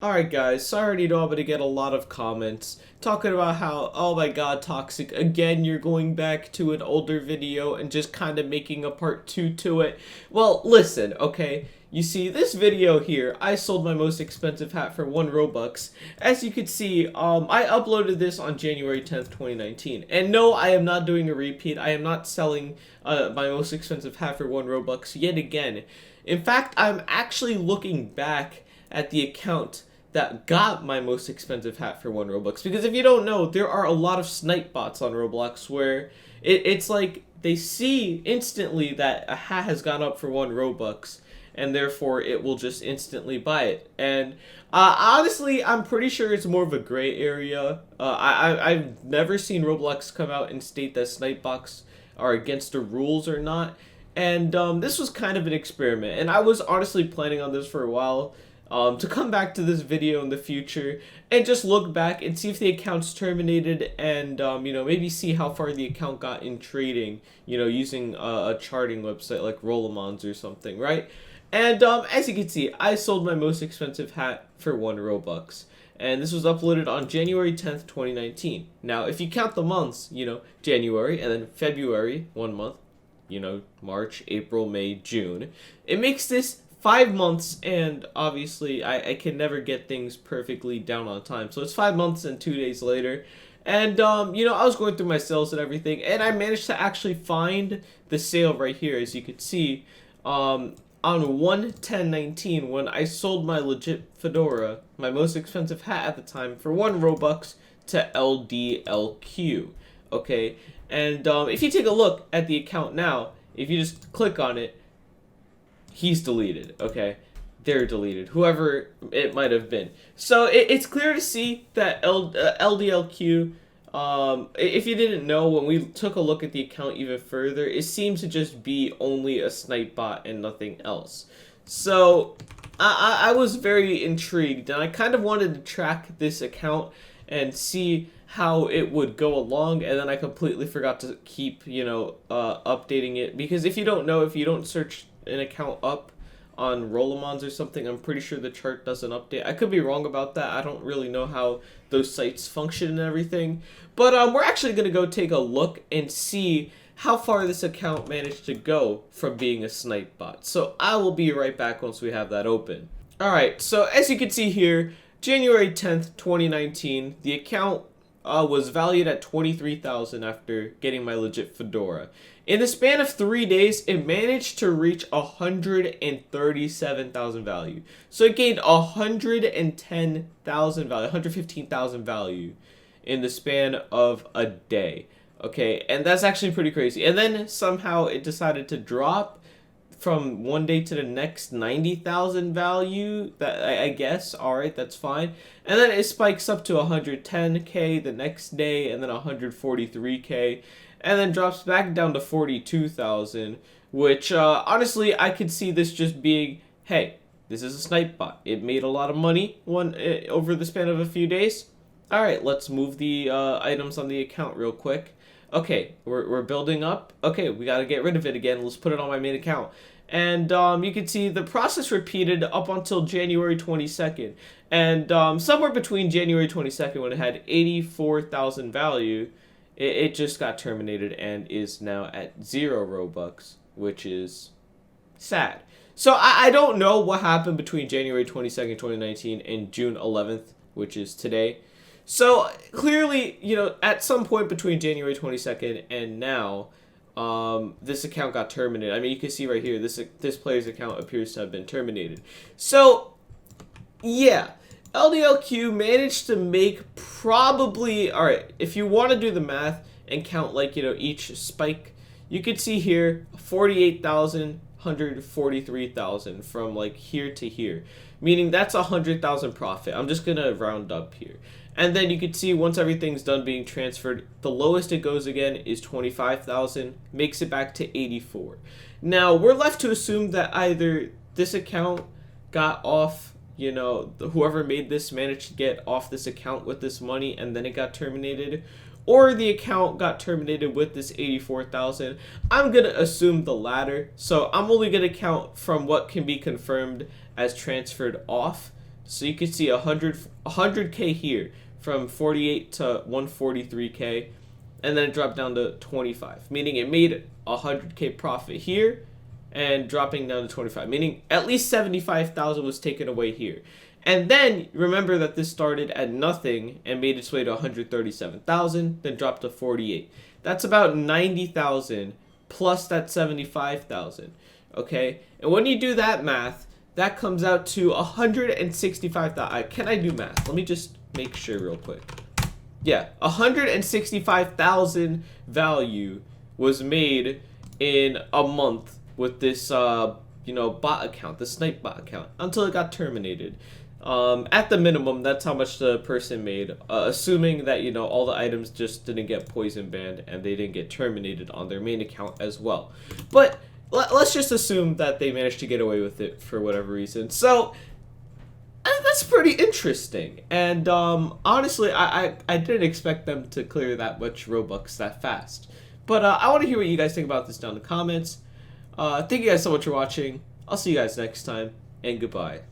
Alright guys, so I already know I'm gonna get a lot of comments talking about how, oh my god, Toxic, again you're going back to an older video and just kind of making a part 2 to it. Well, listen, okay, you see this video here, I sold my most expensive hat for 1 Robux. As you can see, I uploaded this on January 10th, 2019. And no, I am not doing a repeat, I am not selling my most expensive hat for 1 Robux yet again. In fact, I'm actually looking back at the account that got my most expensive hat for 1 Robux. Because if you don't know, there are a lot of snipe bots on Roblox where it's like they see instantly that a hat has gone up for 1 Robux and therefore it will just instantly buy it. And honestly, I'm pretty sure it's more of a gray area. I've never seen Roblox come out and state that snipe bots are against the rules or not. And this was kind of an experiment. And I was honestly planning on this for a while. To come back to this video in the future and just look back and see if the account's terminated and, maybe see how far the account got in trading, using a charting website like Rollemons or something, right? And, as you can see, I sold my most expensive hat for 1 Robux. And this was uploaded on January 10th, 2019. Now, if you count the months, January and then February, 1 month, March, April, May, June, it makes this 5 months, and obviously I can never get things perfectly down on time. So it's 5 months and 2 days later. And, I was going through my sales and everything, and I managed to actually find the sale right here, as you can see, on 1/10/19 when I sold my legit fedora, my most expensive hat at the time, for 1 Robux to LDLQ. Okay, and if you take a look at the account now, if you just click on it, he's deleted, okay? They're deleted, whoever it might have been. So it's clear to see that LDLQ, if you didn't know, when we took a look at the account even further, it seems to just be only a snipe bot and nothing else. So I was very intrigued, and I kind of wanted to track this account and see how it would go along, and then I completely forgot to keep, updating it, because if you don't know, if you don't search an account up on Rollemons or something, I'm pretty sure the chart doesn't update. I could be wrong about that. I don't really know how those sites function and everything. But we're actually going to go take a look and see how far this account managed to go from being a snipe bot. So I will be right back once we have that open. Alright, so as you can see here, January 10th, 2019, the account was valued at 23,000 after getting my legit fedora. In the span of 3 days, it managed to reach 137,000 value. So it gained 110,000 value, 115,000 value in the span of a day. Okay, and that's actually pretty crazy. And then somehow it decided to drop from one day to the next, 90,000 value, that I guess. Alright, that's fine. And then it spikes up to 110k the next day, and then 143k, and then drops back down to 42,000, which honestly I could see this just being, hey, this is a snipe bot. It made a lot of money over the span of a few days. Alright, let's move the items on the account real quick. Okay, we're building up. Okay, we gotta get rid of it again. Let's put it on my main account. And you can see the process repeated up until January 22nd. And somewhere between January 22nd, when it had 84,000 value, it just got terminated and is now at 0 Robux, which is sad. So I don't know what happened between January 22nd, 2019 and June 11th, which is today. So clearly, at some point between January 22nd and now, this account got terminated. I mean, you can see right here, this player's account appears to have been terminated. So, yeah, LDLQ managed to make probably, alright, if you want to do the math and count, like, each spike, you could see here 48,000, 143,000 from, like, here to here. Meaning that's 100,000 profit. I'm just going to round up here. And then you can see once everything's done being transferred, the lowest it goes again is 25,000, makes it back to 84. Now, we're left to assume that either this account got off, whoever made this managed to get off this account with this money and then it got terminated, or the account got terminated with this 84,000. I'm going to assume the latter, so I'm only going to count from what can be confirmed as transferred off. So you can see 100K here from 48 to 143K, and then it dropped down to 25, meaning it made 100K profit here and dropping down to 25, meaning at least 75,000 was taken away here. And then remember that this started at nothing and made its way to 137,000, then dropped to 48. That's about 90,000 plus that 75,000. Okay? And when you do that math, that comes out to 165,000. Can I do math? Let me just make sure real quick. Yeah, 165,000 value was made in a month with this, bot account, the snipe bot account, until it got terminated. At the minimum, that's how much the person made, assuming that, all the items just didn't get poison banned and they didn't get terminated on their main account as well. But let's just assume that they managed to get away with it for whatever reason. So that's pretty interesting. And honestly, I didn't expect them to clear that much Robux that fast. But I want to hear what you guys think about this down in the comments. Thank you guys so much for watching. I'll see you guys next time, and goodbye.